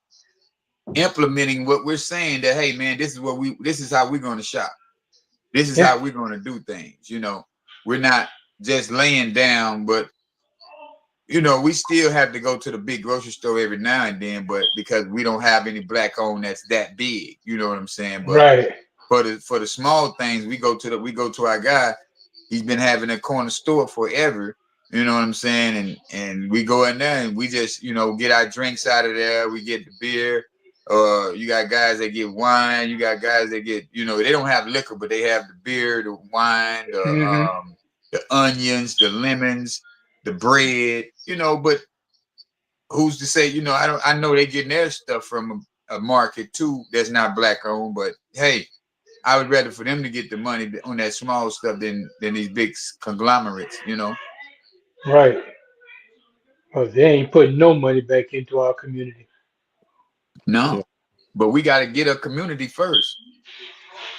implementing what we're saying that, hey man, this is how we're gonna shop. This is Yeah. how we're gonna do things. We're not just laying down, but we still have to go to the big grocery store every now and then, but because we don't have any black owned that's that big, you know what I'm saying? But Right. for the small things, we go to our guy. He's been having a corner store forever. You know what I'm saying? And we go in there and we just get our drinks out of there. We get the beer. You got guys that get wine. You got guys that get they don't have liquor, but they have the beer, the wine, Hmm. the onions, the lemons, the bread. But who's to say? I know they getting their stuff from a market too that's not black owned, but hey, I would rather for them to get the money on that small stuff than these big conglomerates. Right. Well, they ain't putting no money back into our community. Yeah. No, but we got to get a community first,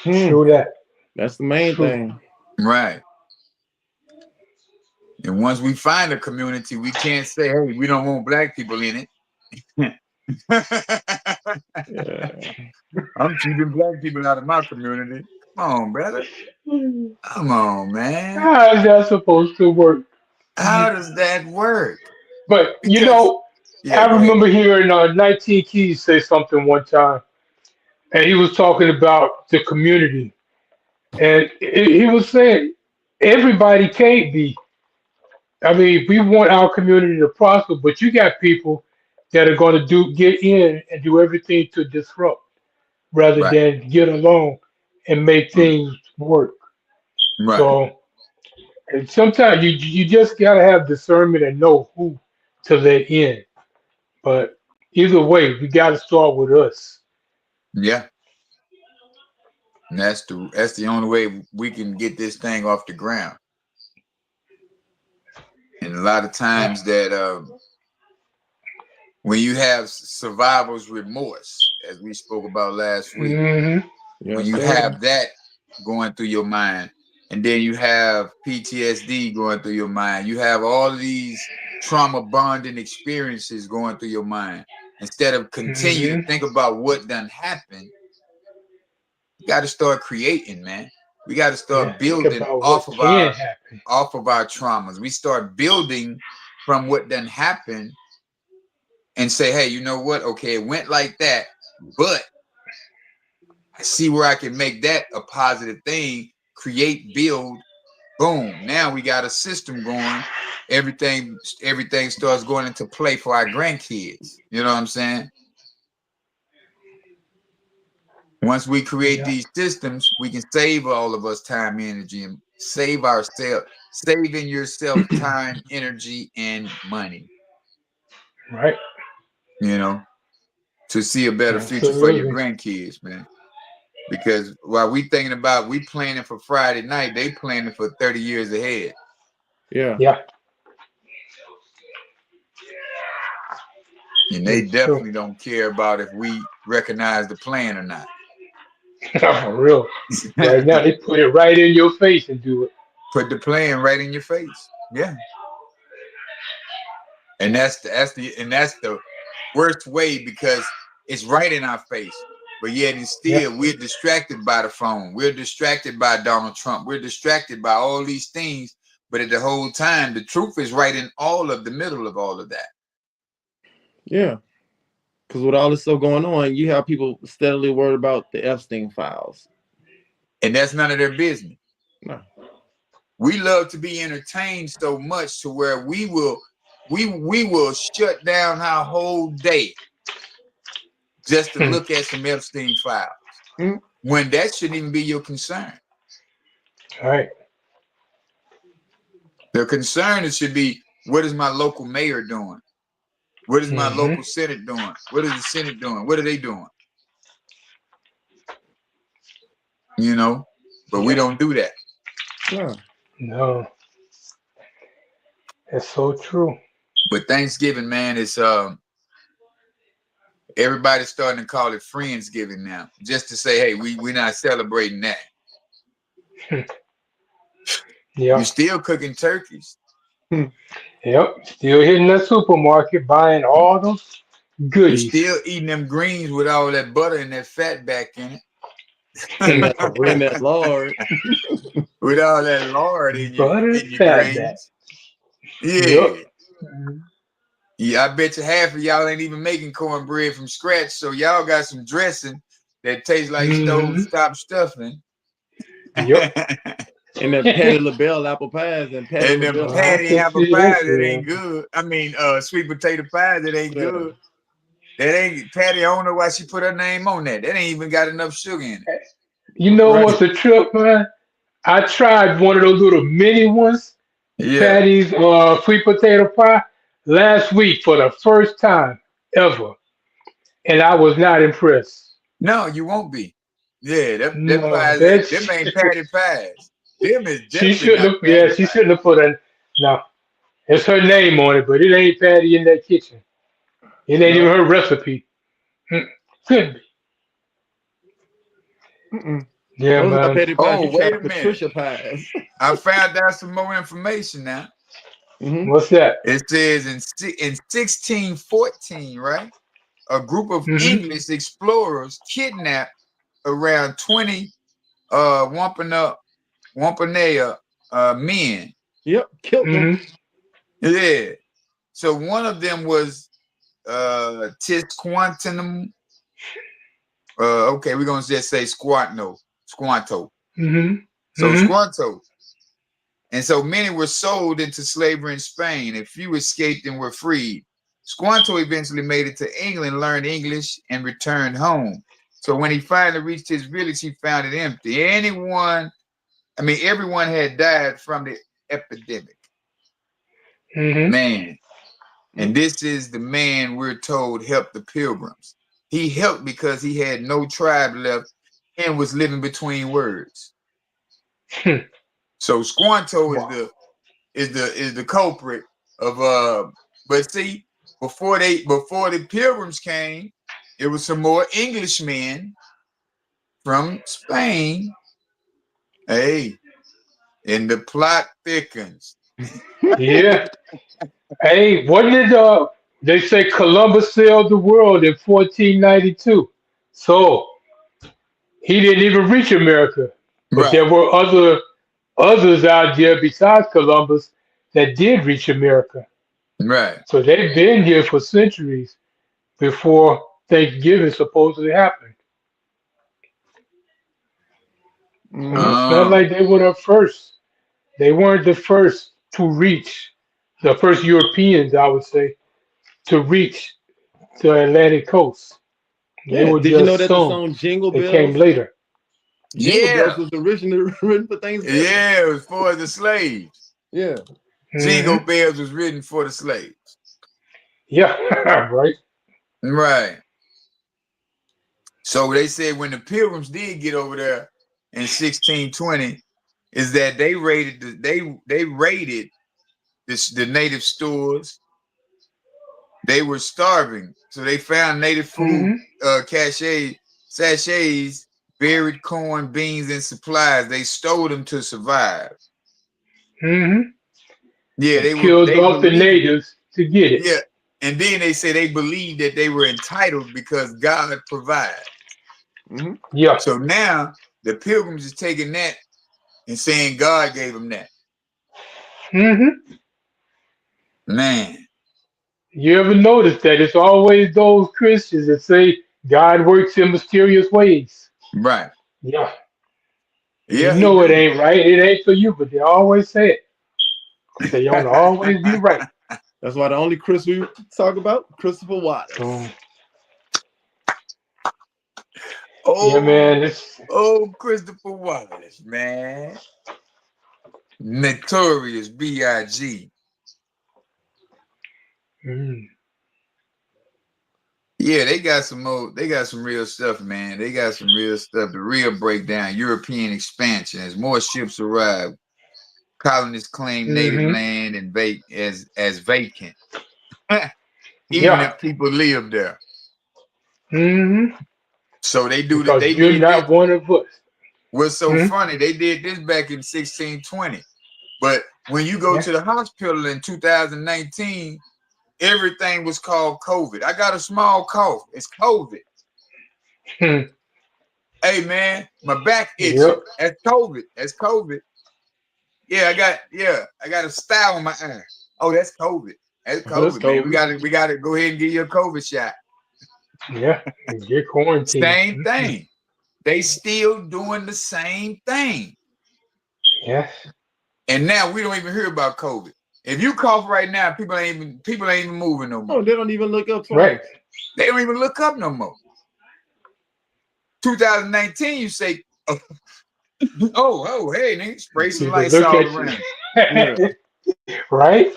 Hmm. True that. That's the main True. thing. right? And once we find a community, we can't say, "Hey, we don't want black people in it." Yeah. I'm keeping black people out of my community. Come on, brother. Come on, man. How is that supposed to work? How does that work? But Because yeah, I go ahead. remember hearing 19 Keys say something one time, and he was talking about the community, and he was saying everybody can't be. I mean, we want our community to prosper, but you got people that are going to get in and do everything to disrupt rather Right. than get along and make Mm. things work. Right. So, and sometimes you just gotta have discernment and know who to let in. But either way, we gotta start with us. Yeah. And that's the only way we can get this thing off the ground. And a lot of Uh, times that when you have survivor's remorse, as we spoke about last week, hmm when Yes, you sir. have that going through your mind, and then you have PTSD going through your mind, you have all of these trauma bonding experiences going through your mind. Instead of continue to hmm think about what done happened, you got to start creating, man. We got to Yeah, start think building about what can happen. off of our traumas. We start building from what done happened and say, hey, you know what? Okay, it went like that, but I see where I can make that a positive thing, create, build, boom. Now we got a system going. Everything starts going into play for our grandkids. You know what I'm saying? Once we create Yeah, these systems, we can save all of us time, energy, and save ourselves, saving yourself time, energy, and money, right. you know, to see a better future for your Absolutely. grandkids, man. Because while we planning for Friday night, they planning for 30 years ahead. Yeah. Yeah, And they it's true. definitely don't care about if we recognize the plan or not. For real. Right now, they put it right in your face and do it. Put the plan right in your face. Yeah. And that's the worst way because it's right in our face. But yet and Yeah, still we're distracted by the phone. We're distracted by Donald Trump. We're distracted by all these things. But at the whole time, the truth is right in all of the middle of all of that. Yeah. Because with all this stuff going on, you have people steadily worried about the Epstein files. And that's none of their business. No. We love to be entertained so much to where we will shut down our whole day just to Hmm. look at some Epstein files. Mm. When that shouldn't even be your concern. All right. The concern should be, what is my local mayor doing? What is my hmm local Senate doing? What is the Senate doing? What are they doing? You know? But we Yeah. don't do that. No. No, that's so true. But Thanksgiving, man, is everybody's starting to call it Friendsgiving now. Just to say, hey, we're not celebrating that. You Yeah. still cooking turkeys. Hmm. Yep. Still hitting the supermarket buying all those You goodies. still eating them greens with all that butter and that fat back in And that For it. and real. that Lord. With all that lard Buttered in your fatback. greens. Yep. Yeah. Yeah, I bet you half of y'all ain't even making cornbread from scratch. So y'all got some dressing that tastes like stove hmm stop stuffing. Yep. And that Patty LaBelle apple pies and Patty And them LaBelle I patty can apple see pies this. that Yeah. ain't good. I mean, sweet potato pies that ain't yeah. good. That ain't Patty. I don't know why she put her name on that. That ain't even got enough sugar in it. You know Right. what's a trip, man? I tried one of those little mini ones, Yeah. Patty's sweet potato pie, last week for the first time ever, and I was not impressed. No, you won't be. Yeah, them No, pies ain't them that's ain't patty pies. Them is she definitely shouldn't not have. patty Yeah, she pies. shouldn't have put a. No, it's her name on it, but it ain't Patty in that kitchen. It ain't even No. her recipe. Mm, Couldn't be. Mm-mm. Yeah, Those are not man. Patty pies. Oh, You wait try a minute. Patricia pies. I found out some more information now. Hmm. What's that? It says in 1614, right? A group of Mm-hmm. English explorers kidnapped around 20 Wampanoag men. Yep. Killed them. Mm-hmm. Yeah. So one of them was Tisquantum. Okay, we're gonna just say Squanto. Mm-hmm. So Mm-hmm. Squanto. And so many were sold into slavery in Spain, and few escaped and were freed. Squanto eventually made it to England, learned English, and returned home. So when he finally reached his village, he found it empty. Everyone had died from the epidemic. Man. And this is the man we're told helped the pilgrims. He helped because he had no tribe left and was living between words. So Squanto is the culprit of but see, before the pilgrims came, there was some more Englishmen from Spain. Hey, and the plot thickens. Yeah. Hey, what did they say Columbus sailed the world in 1492? So he didn't even reach America. But Right, there were others out there besides Columbus that did reach America. right. So they've been here for centuries before Thanksgiving supposedly happened. It's not Oh, like they were the first. They weren't the first to reach, the first Europeans, I would say, to reach the Atlantic coast. They Yeah. were Did you know just that the some. song Jingle They came Bells? later. Jingle Bells yeah, was originally written for Thanksgiving. yeah. It was for the slaves. Yeah. Jingle Hmm. bells was written for the slaves. Yeah, right. Right. So they said when the pilgrims did get over there in 1620, is that they raided the native stores. They were starving, so they found native food Hmm. sachets, buried corn, beans, and supplies. They stole them to survive. Hmm. Yeah, And killed they off the believed. natives to get it. Yeah. And then they say they believed that they were entitled because God provided. Hmm. Yeah. So now the pilgrims is taking that and saying God gave them that. Hmm. Man, You ever notice that it's always those Christians that say God works in mysterious ways? right. Yeah. You Yeah, he know it do. ain't right. It ain't for you, but they always say it. They don't always be right. That's why the only Chris we talk about, Christopher Waters. Um, yeah, oh, man. It's Christopher Wallace, man. Notorious B.I.G. mm, Yeah, they got some real stuff, man. They got some real stuff. The real breakdown, European expansion. As more ships arrive, colonists claim native hmm land and as vacant. Even yeah. if people live there. hmm So they do that. Because They you're did this. not one of us. What's so Hmm. funny? They did this back in 1620. But when you go Yeah. to the hospital in 2019, everything was called COVID. I got a small cough. It's COVID. Hmm. Hey man, my back itching. Yep. That's COVID. That's COVID. Yeah, I got a sty on my eye. Oh, that's COVID. That's That's COVID, man. COVID. We gotta go ahead and give you a COVID shot. Yeah. And get quarantined. Same thing. They still doing the same thing. Yes. And now we don't even hear about COVID. If you cough right now, people ain't even moving no more. Oh, they don't even look up Right. twice. They don't even look up no more. 2019, you say, hey, nigga, spray some People lights look all at around. Yeah. you. Right?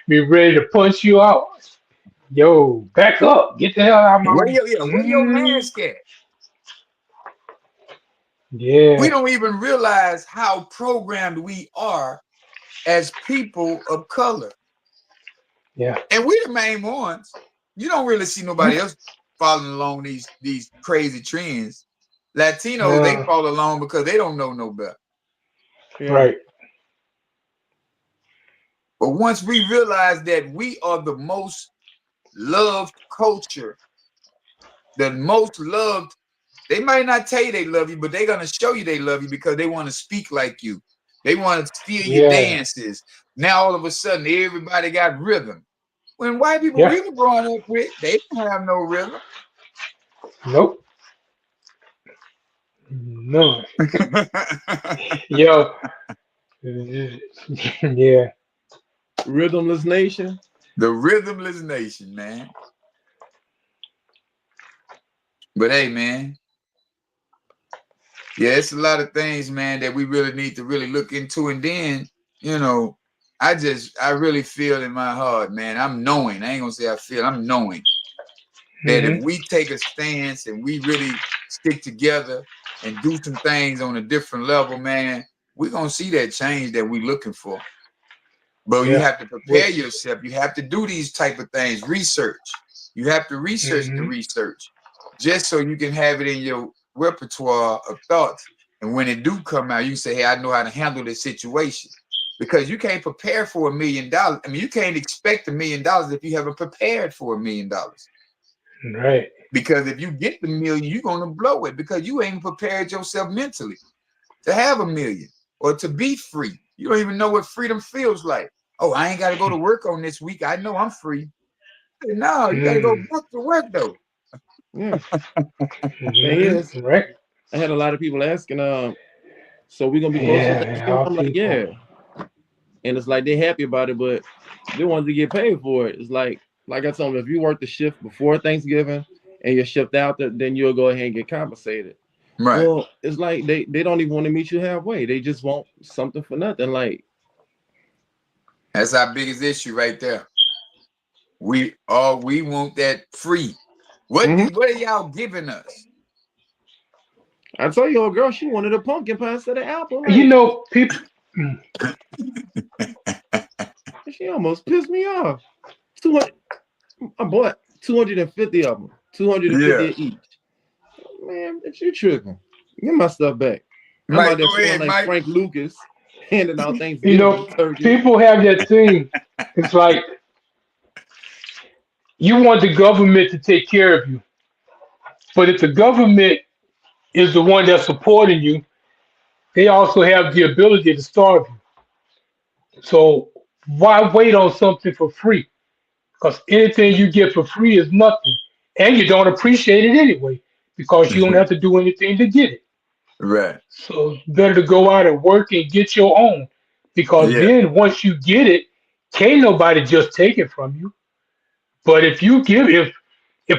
Be ready to punch you out. Yo, back up. Get the hell out of my way. Where your mask at? We Yeah. don't even realize how programmed we are as people of color. Yeah. And we the main ones. You don't really see nobody else following along these crazy trends. Latinos, they Yeah. follow along because they don't know no better. Yeah. Right. But once we realize that we are the most loved culture, the most loved, they might not tell you they love you, but they're going to show you they love you because they want to speak like you. They want to steal your Yeah. dances. Now all of a sudden, everybody got rhythm. When white people Yeah. we were growing up with, they didn't have no rhythm. Nope. None. Yo. Yeah. Rhythmless Nation. The rhythmless nation, man. But hey, man. Yeah, it's a lot of things, man, that we really need to really look into. And then, you know, I really feel in my heart, man. I'm knowing. I ain't gonna say I feel. I'm knowing that if we take a stance and we really stick together and do some things on a different level, man, we're gonna see that change that we're looking for. But you have to prepare yourself. You have to do these type of things, research. You have to research the research just so you can have it in your repertoire of thoughts. And when it do come out, you say, hey, I know how to handle this situation. Because you can't prepare for $1 million. I mean, you can't expect $1 million if you haven't prepared for $1 million. Right. Because if you get the million, you're gonna blow it because you ain't prepared yourself mentally to have $1 million or to be free. You don't even know what freedom feels like. Oh, I ain't got to go to work on this week. I know I'm free. No, you got to go back to work though. Yeah. Thing is, Right. I had a lot of people asking, so we're gonna be close to Yeah, Thanksgiving. our I'm like, people. yeah. And it's like they're happy about it, but they want to get paid for it. It's like I told them, if you work the shift before Thanksgiving and you're shipped out, then you'll go ahead and get compensated. Right. Well, it's like they don't even want to meet you halfway. They just want something for nothing. Like, that's our biggest issue right there. We want that free. What are y'all giving us? I told you, old girl, she wanted a pumpkin pie instead of apple. You Like, know, people. she almost pissed me off. 200, I bought 250 of them, 250 Yeah. each. Man, bitch, you tripping. Get my stuff back. I'm out Mike, there go feeling ahead, like Mike. Frank Lucas handing out You Thanksgiving know, turkey. people have that thing. It's like you want the government to take care of you, but if the government is the one that's supporting you, they also have the ability to starve you. So why wait on something for free? Because anything you get for free is nothing, and you don't appreciate it anyway because you don't have to do anything to get it. Right. So it's better to go out and work and get your own, because Yeah. then once you get it, can't nobody just take it from you. But if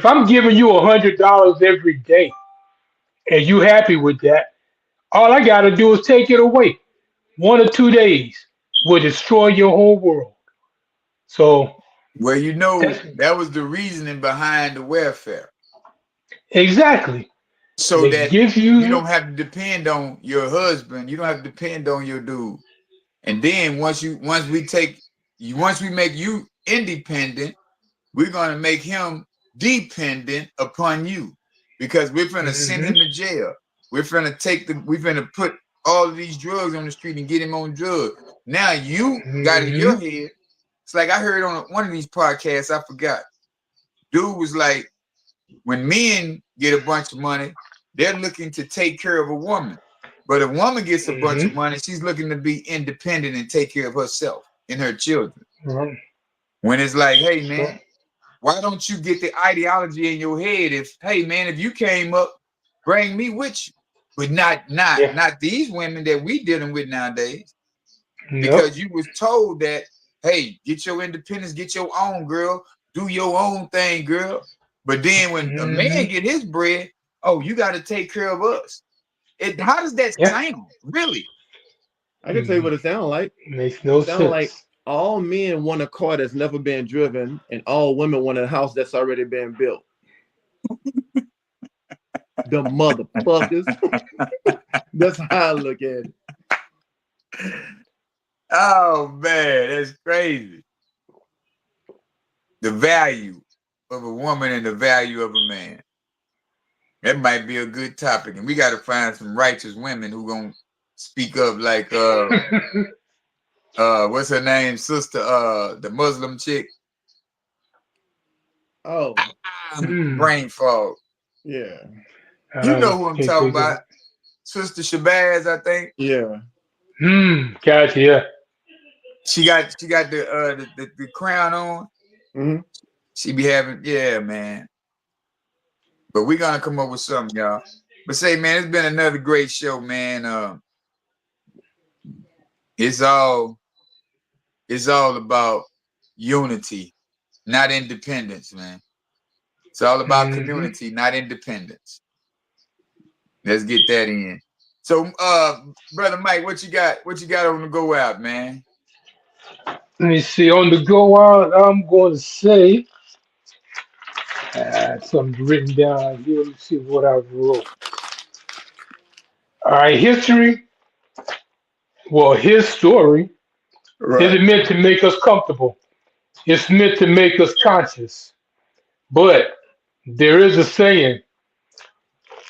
I'm giving you $100 every day and you happy with that, all I gotta do is take it away. 1 or 2 days will destroy your whole world. So Well, you that's know, that was the reasoning behind the welfare. exactly. So They that give you you don't have to depend on your husband. You don't have to depend on your dude. And then once we make you independent, we're gonna make him dependent upon you. Because we're gonna send hmm him to jail. We're gonna put all of these drugs on the street and get him on drugs. Now you got in your hmm head. It's like I heard on one of these podcasts, I forgot. Dude was like, when men get a bunch of money, they're looking to take care of a woman. But a woman gets a bunch of hmm money, she's looking to be independent and take care of herself and her children. Right. When it's like, hey So, man, why don't you get the ideology in your head? Hey man, if you came up, bring me with you. But yeah. not these women that we dealing with nowadays. Nope. Because you was told that, hey, get your independence, get your own, girl, do your own thing, girl. But then when a hmm man get his bread, oh, you got to take care of us. How does that Yeah. sound, really? I can tell you what it sounds like. Makes It no sounds like sense. all men want a car that's never been driven, and all women want a house that's already been built. The motherfuckers. That's how I look at it. Oh man, that's crazy. The value of a woman and the value of a man. That might be a good topic, and we got to find some righteous women who gonna speak up, like what's her name, sister, the Muslim chick. Oh, Hmm. Brain fog. yeah. You know who I'm Can't talking think of about, it. Sister Shabazz, I think. Yeah. Gotcha. Yeah. She got the crown on. Mm-hmm. She be having, yeah, man. But we gonna come up with something, y'all. But say, man, it's been another great show, man. It's all about unity. not independence, man. It's all about community, not independence. Let's get that in. So, brother Mike, what you got? What you got on the go out, man? Let me see. On the go out, I'm going to say something written down here. Let me see what I wrote. All right, history. Well, his story Right. isn't meant to make us comfortable. It's meant to make us conscious. But there is a saying: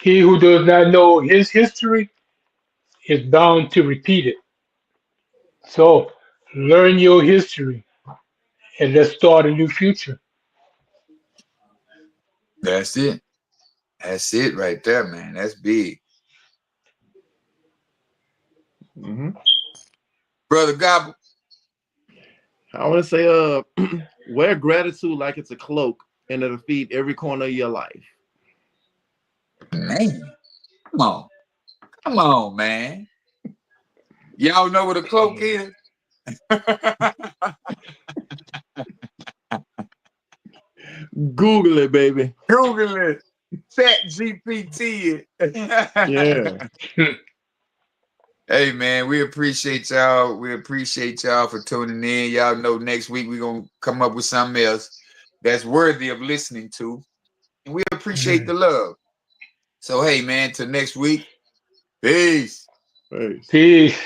he who does not know his history is bound to repeat it. So learn your history and let's start a new future. That's it. That's it right there, man. That's big. Brother Gobble. I want to say, wear gratitude like it's a cloak, and it'll feed every corner of your life. Man, come on. Come on, man. Y'all know what a cloak is? Google it, baby. Google it. Chat GPT it. Yeah. Hey, man, we appreciate y'all. We appreciate y'all for tuning in. Y'all know next week we're going to come up with something else that's worthy of listening to. And we appreciate the love. So, hey, man, till next week. Peace. Peace. Peace.